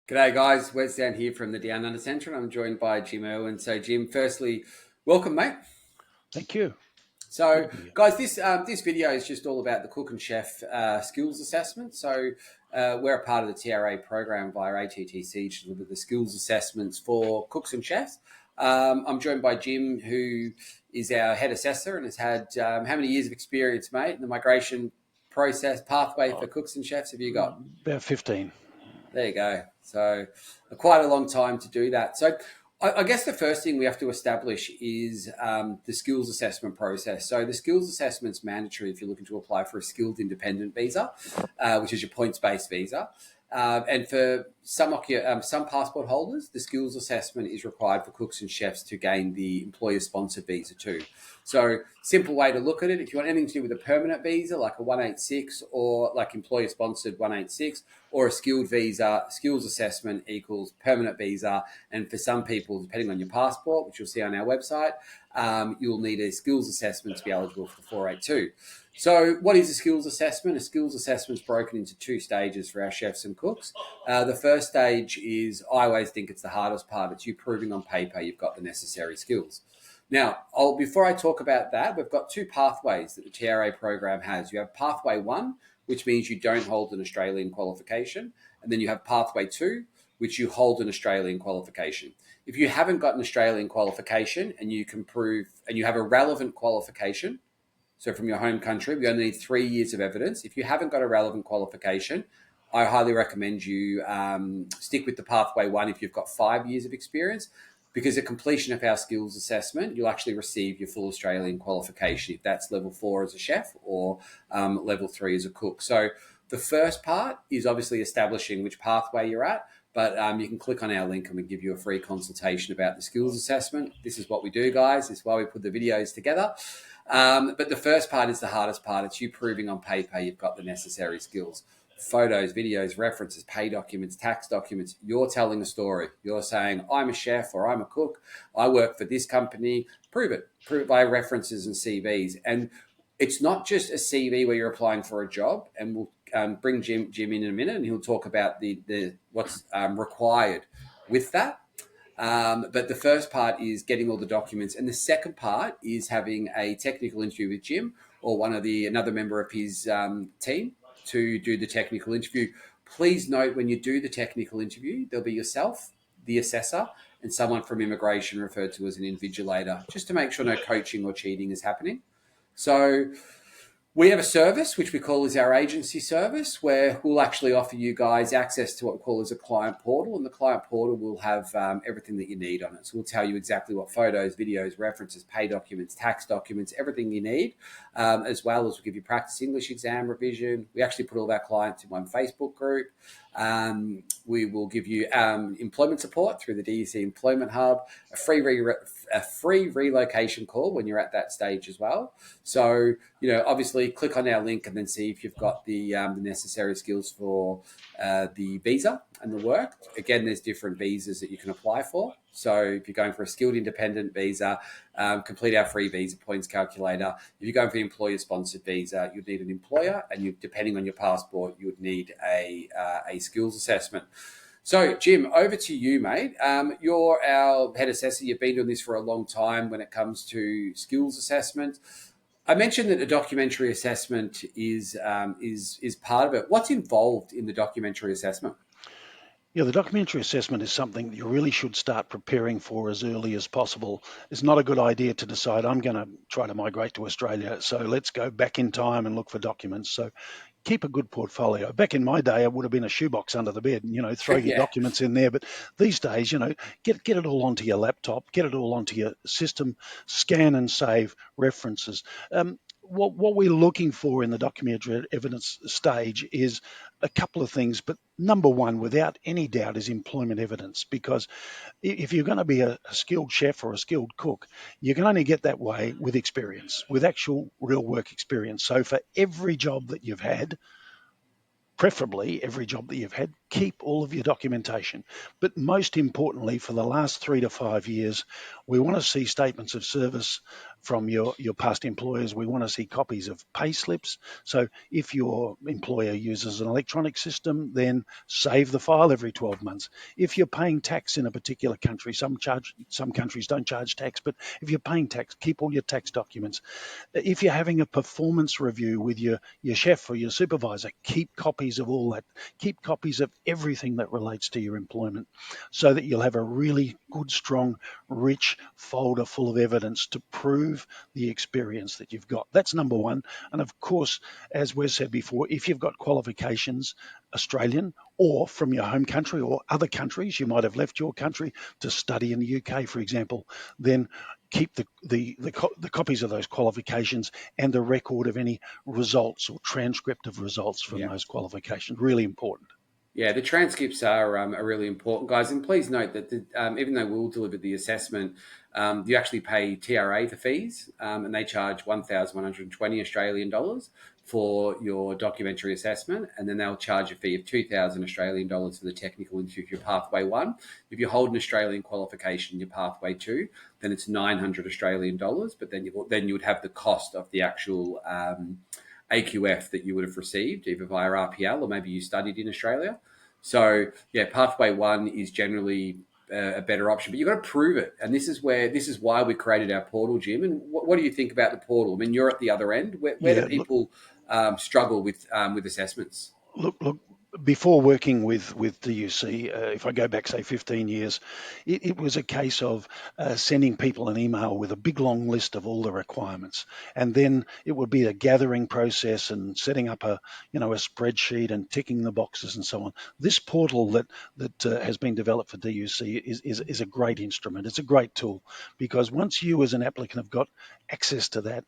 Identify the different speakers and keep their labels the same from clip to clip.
Speaker 1: G'day guys, Wes Zandt here from the Down Under Centre and I'm joined by Jim Irwin. So Jim, firstly, welcome mate.
Speaker 2: Thank you. Good
Speaker 1: So
Speaker 2: to be here.
Speaker 1: guys, this video is just all about the cook and chef skills assessment. So we're a part of the TRA program via ATTC to deliver the skills assessments for cooks and chefs. I'm joined by Jim, who is our head assessor and has had how many years of experience, mate, in the migration process pathway for
Speaker 2: Oh,
Speaker 1: cooks and chefs have you got?
Speaker 2: about 15.
Speaker 1: There you go. So quite a long time to do that. So I guess the first thing we have to establish is the skills assessment process. So the skills assessment's mandatory if you're looking to apply for a skilled independent visa, which is your points-based visa. And for some passport holders, the skills assessment is required for cooks and chefs to gain the employer-sponsored visa too. So simple way to look at it, if you want anything to do with a permanent visa, like a 186 or like employer-sponsored 186, or a skilled visa, skills assessment equals permanent visa. And for some people, depending on your passport, which you'll see on our website, you'll need a skills assessment to be eligible for the 482. So what is a skills assessment? A skills assessment is broken into two stages for our chefs and cooks. The first stage is, I always think it's the hardest part. It's you proving on paper you've got the necessary skills. Now, before I talk about that, we've got two pathways that the TRA program has. You have pathway 1, which means you don't hold an Australian qualification. And then you have pathway 2, which you hold an Australian qualification. If you haven't got an Australian qualification and you can prove, and you have a relevant qualification, so from your home country, we only need 3 years of evidence. If you haven't got a relevant qualification, I highly recommend you stick with the pathway 1 if you've got 5 years of experience, because at completion of our skills assessment, you'll actually receive your full Australian qualification if that's level 4 as a chef or level 3 as a cook. So the first part is obviously establishing which pathway you're at, but you can click on our link and we give you a free consultation about the skills assessment. This is what we do, guys. This is why we put the videos together. But the first part is the hardest part. It's you proving on paper you've got the necessary skills. Photos, videos, references, pay documents, tax documents. You're telling a story. You're saying, I'm a chef or I'm a cook. I work for this company. Prove it. Prove it by references and CVs. And it's not just a CV where you're applying for a job. And we'll bring Jim in a minute and he'll talk about the what's required with that. But the first part is getting all the documents, and the second part is having a technical interview with Jim or another member of his team to do the technical interview. Please note when you do the technical interview, there'll be yourself, the assessor, and someone from immigration referred to as an invigilator, just to make sure no coaching or cheating is happening. So we have a service which we call is our agency service, where we'll actually offer you guys access to what we call as a client portal, and the client portal will have everything that you need on it. So we'll tell you exactly what photos, videos, references, pay documents, tax documents, everything you need, as well as we'll give you practice English exam revision. We actually put all of our clients in one Facebook group. We will give you employment support through the DEC Employment Hub, a free relocation call when you're at that stage as well. So, obviously click on our link and then see if you've got the necessary skills for the visa and the work. Again, there's different visas that you can apply for. So if you're going for a skilled independent visa, complete our free visa points calculator. If you're going for the employer-sponsored visa, you'd need an employer, and depending on your passport, you would need a skills assessment. So, Jim, over to you, mate. You're our head assessor. You've been doing this for a long time when it comes to skills assessment. I mentioned that a documentary assessment is part of it. What's involved in the documentary assessment?
Speaker 2: Yeah, the documentary assessment is something that you really should start preparing for as early as possible. It's not a good idea to decide, I'm going to try to migrate to Australia, so let's go back in time and look for documents. So keep a good portfolio. Back in my day, it would have been a shoebox under the bed, and, throw your
Speaker 1: Yeah.
Speaker 2: documents in there. But these days, get it all onto your laptop, get it all onto your system, scan and save references. What we're looking for in the documentary evidence stage is a couple of things, but number one, without any doubt, is employment evidence. Because if you're going to be a skilled chef or a skilled cook, you can only get that way with experience, with actual real work experience. So for every job that you've had, preferably every job that you've had, keep all of your documentation. But most importantly, for the last 3 to 5 years, we want to see statements of service from your past employers. We want to see copies of pay slips. So if your employer uses an electronic system, then save the file every 12 months. If you're paying tax in a particular country, some countries don't charge tax, but if you're paying tax, keep all your tax documents. If you're having a performance review with your chef or your supervisor, keep copies of all that. Keep copies of everything that relates to your employment so that you'll have a really good, strong, rich folder full of evidence to prove the experience that you've got. That's number one. And of course, as we've said before, if you've got qualifications, Australian or from your home country or other countries, you might have left your country to study in the UK, for example, then keep the copies of those qualifications and the record of any results or transcript of results from
Speaker 1: Yeah.
Speaker 2: those qualifications. Really important.
Speaker 1: Yeah, the transcripts are really important, guys. And please note that even though we'll deliver the assessment, you actually pay TRA the fees, and they charge 1,120 Australian dollars for your documentary assessment, and then they'll charge a fee of 2,000 Australian dollars for the technical interview if you're pathway one. If you hold an Australian qualification, you're pathway two, then it's 900 Australian dollars. But then you would have the cost of the actual AQF that you would have received either via RPL or maybe you studied in Australia. So yeah, pathway one is generally a better option, but you've got to prove it. And this is why we created our portal, Jim. And what do you think about the portal? I mean, you're at the other end. Where do
Speaker 2: Yeah, look,
Speaker 1: people struggle with assessments?
Speaker 2: look. Before working with DUC, if I go back, say, 15 years, it was a case of sending people an email with a big long list of all the requirements, and then it would be a gathering process and setting up a spreadsheet and ticking the boxes and so on. This portal that has been developed for DUC is a great instrument. It's a great tool because once you as an applicant have got access to that,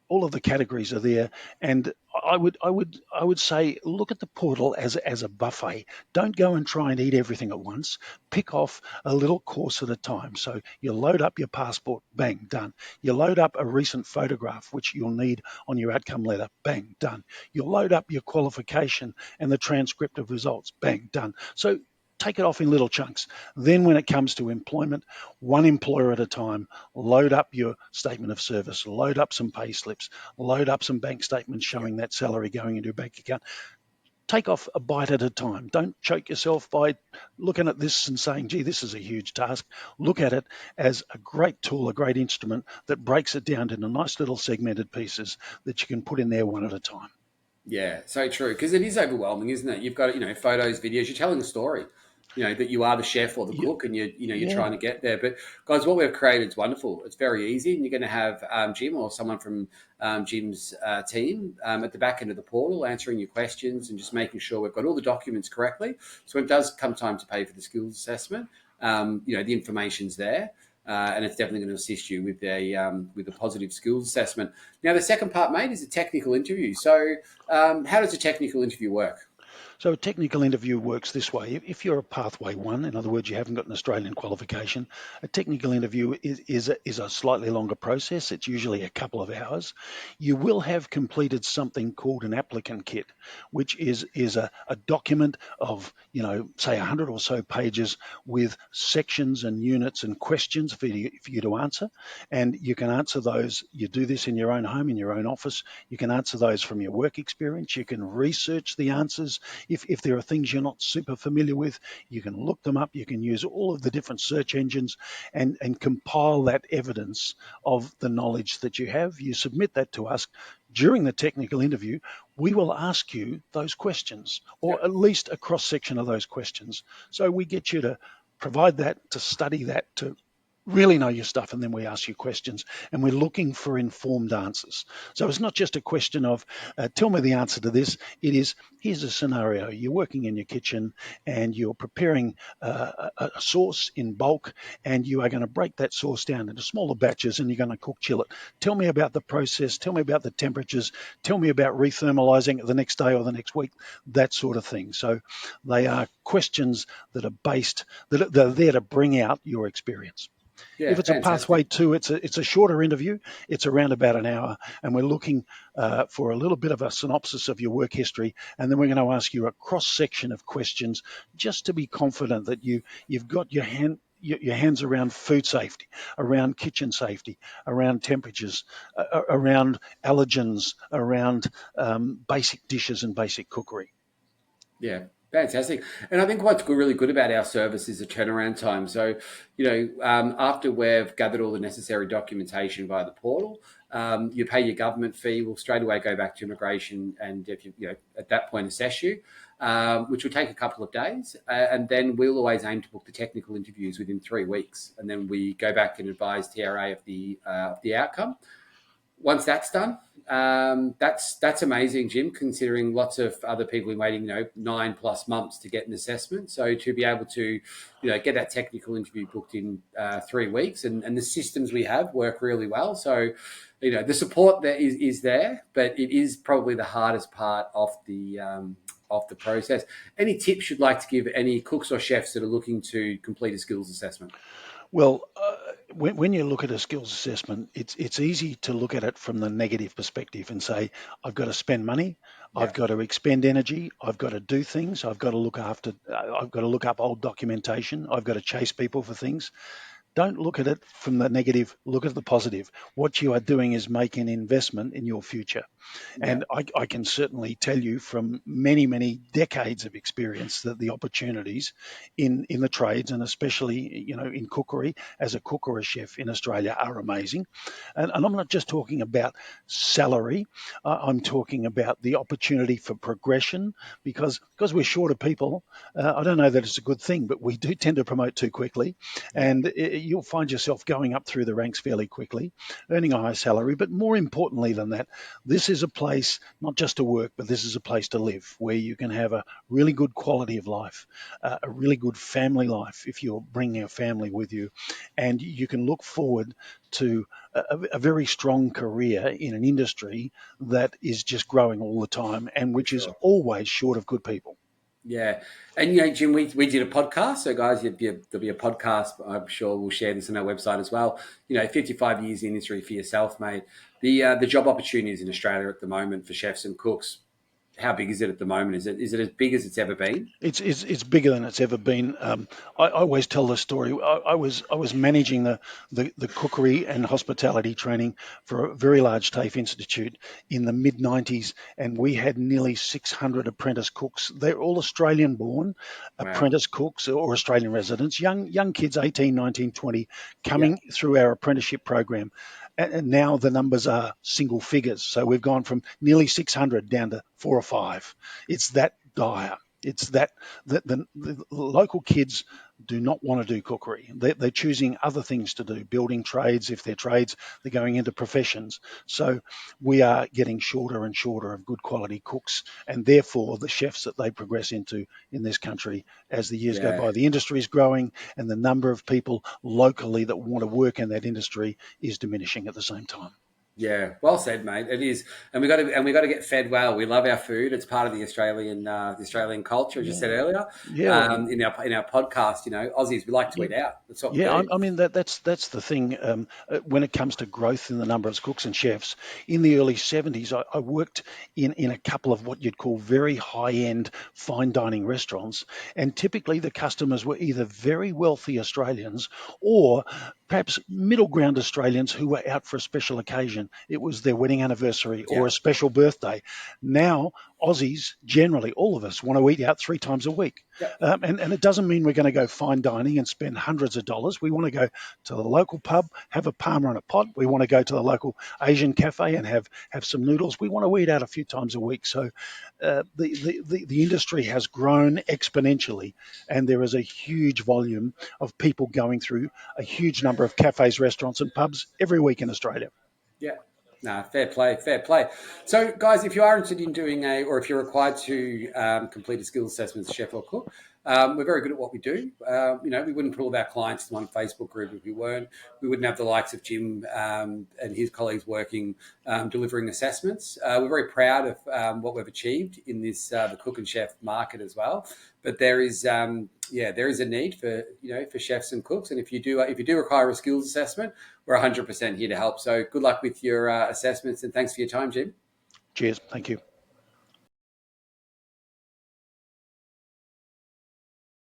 Speaker 2: all of the categories are there, and I would say look at the portal as a buffet. Don't go and try and eat everything at once. Pick off a little course at a time. So you load up your passport, bang, done. You load up a recent photograph which you'll need on your outcome letter, bang, done. You'll load up your qualification and the transcript of results, bang, done. So take it off in little chunks. Then when it comes to employment, one employer at a time, load up your statement of service, load up some pay slips, load up some bank statements
Speaker 1: Yeah.
Speaker 2: showing that salary going into a bank account. Take off a bite at a time. Don't choke yourself by looking at this and saying, gee, this is a huge task. Look at it as a great tool, a great instrument that breaks it down into nice little segmented pieces that you can put in there one at a time.
Speaker 1: Yeah, so true. Because it is overwhelming, isn't it? You've got photos, videos. You're telling a story. That you are the chef or the
Speaker 2: Yeah,
Speaker 1: cook, and you're
Speaker 2: yeah.
Speaker 1: trying to get there. But guys, what we've created is wonderful. It's very easy, and you're going to have Jim or someone from Jim's team at the back end of the portal answering your questions and just making sure we've got all the documents correctly. So when it does come time to pay for the skills assessment, the information's there. And it's definitely going to assist you with a positive skills assessment. Now, the second part, mate, is a technical interview. So, how does a technical interview work?
Speaker 2: So a technical interview works this way. If you're a pathway one, in other words, you haven't got an Australian qualification, a technical interview is a slightly longer process. It's usually a couple of hours. You will have completed something called an applicant kit, which is a document of, say 100 or so pages with sections and units and questions for you to answer. And you can answer those. You do this in your own home, in your own office. You can answer those from your work experience. You can research the answers. If there are things you're not super familiar with, you can look them up. You can use all of the different search engines and compile that evidence of the knowledge that you have. You submit that to us. During the technical interview, we will ask you those questions, or
Speaker 1: Yep.
Speaker 2: at least a cross section of those questions. So we get you to provide that, to study that, to really know your stuff, and then we ask you questions, and we're looking for informed answers. So it's not just a question of tell me the answer to this. It is, here's a scenario: you're working in your kitchen and you're preparing a sauce in bulk, and you are going to break that sauce down into smaller batches and you're going to chill it. Tell me about the process, tell me about the temperatures, tell me about rethermalizing it the next day or the next week, that sort of thing. So they are questions that are that are there to bring out your experience. If
Speaker 1: Yeah,
Speaker 2: it's a pathway
Speaker 1: fantastic.
Speaker 2: two, it's a shorter interview. It's around about an hour, and we're looking for a little bit of a synopsis of your work history, and then we're going to ask you a cross section of questions just to be confident that you've got your your hands around food safety, around kitchen safety, around temperatures, around allergens, around basic dishes and basic cookery.
Speaker 1: Yeah, fantastic. And I think what's really good about our service is the turnaround time. So, after we've gathered all the necessary documentation via the portal, you pay your government fee. We'll straight away go back to immigration, and if at that point assess you, which will take a couple of days, and then we'll always aim to book the technical interviews within 3 weeks, and then we go back and advise TRA of the outcome. Once that's done, that's amazing, Jim. Considering lots of other people are waiting, 9+ months to get an assessment. So to be able to, get that technical interview booked in 3 weeks, and the systems we have work really well. So, the support that is there, but it is probably the hardest part of the process. Any tips you'd like to give any cooks or chefs that are looking to complete a skills assessment?
Speaker 2: Well, when you look at a skills assessment, it's easy to look at it from the negative perspective and say, I've got to spend money, I've
Speaker 1: Yeah,
Speaker 2: got to expend energy, I've got to do things, I've got to I've got to look up old documentation, I've got to chase people for things. Don't look at it from the negative, look at the positive. What you are doing is making an investment in your future.
Speaker 1: yeah,
Speaker 2: And I can certainly tell you from many, many decades of experience that the opportunities in the trades, and especially in cookery as a cook or a chef in Australia, are amazing. And I'm not just talking about salary. I'm talking about the opportunity for progression, because we're short of people. I don't know that it's a good thing, but we do tend to promote too quickly,
Speaker 1: yeah,
Speaker 2: and you'll find yourself going up through the ranks fairly quickly, earning a high salary. But more importantly than that, this is a place not just to work, but this is a place to live where you can have a really good quality of life, a really good family life if you're bringing a family with you, and you can look forward to a very strong career in an industry that is just growing all the time and
Speaker 1: for
Speaker 2: which is
Speaker 1: sure.
Speaker 2: always short of good people.
Speaker 1: Yeah, and Jim, we did a podcast. So, guys, there'll be a podcast. I'm sure we'll share this on our website as well. 55 years in industry for yourself, mate. The job opportunities in Australia at the moment for chefs and cooks. How big is it at the moment? Is it as big as it's ever been?
Speaker 2: It's bigger than it's ever been. I always tell the story. I was managing the cookery and hospitality training for a very large TAFE institute in the mid '90s, and we had nearly 600 apprentice cooks. They're all Australian born
Speaker 1: Wow.
Speaker 2: apprentice cooks or Australian residents, young kids, 18, 19, 20,
Speaker 1: Yeah.
Speaker 2: coming through our apprenticeship program. And now the numbers are single figures. So we've gone from nearly 600 down to 4 or 5. It's that dire. It's that the local kids do not want to do cookery. They're choosing other things to do, building trades. If they're trades, they're going into professions. So we are getting shorter and shorter of good quality cooks, and therefore the chefs that they progress into in this country as the years go
Speaker 1: Yeah.
Speaker 2: by. The industry is growing, and the number of people locally that want to work in that industry is diminishing at the same time.
Speaker 1: Yeah, well said, mate. It is, and we got to get fed well. We love our food; it's part of the Australian culture, as you said
Speaker 2: Yeah,
Speaker 1: earlier.
Speaker 2: yeah,
Speaker 1: In our podcast, Aussies we like to
Speaker 2: yeah.
Speaker 1: eat out. That's what we
Speaker 2: Yeah,
Speaker 1: do.
Speaker 2: I mean that's the thing. When it comes to growth in the number of cooks and chefs, in the early '70s, I worked in a couple of what you'd call very high-end fine dining restaurants, and typically the customers were either very wealthy Australians or perhaps middle ground Australians who were out for a special occasion. It was their wedding anniversary or
Speaker 1: Yeah,
Speaker 2: a special birthday. Now Aussies, generally all of us, want to eat out 3 times a week.
Speaker 1: yeah,
Speaker 2: And it doesn't mean we're going to go fine dining and spend hundreds of dollars. We want to go to the local pub, have a parma and a pot. We want to go to the local Asian cafe and have some noodles. We want to eat out a few times a week. So the industry has grown exponentially, and there is a huge volume of people going through a huge number of cafes, restaurants, and pubs every week in Australia.
Speaker 1: yeah. Nah, fair play, fair play. So, guys, if you are interested in doing or if you're required to complete a skills assessment as a chef or cook, we're very good at what we do. We wouldn't put all of our clients to one Facebook group if we weren't. We wouldn't have the likes of Jim and his colleagues working, delivering assessments. We're very proud of what we've achieved in this the cook and chef market as well. But there is, there is a need for for chefs and cooks. And if you do require a skills assessment, we're 100% here to help. So good luck with your assessments, and thanks for your time, Jim.
Speaker 2: Cheers. Thank you.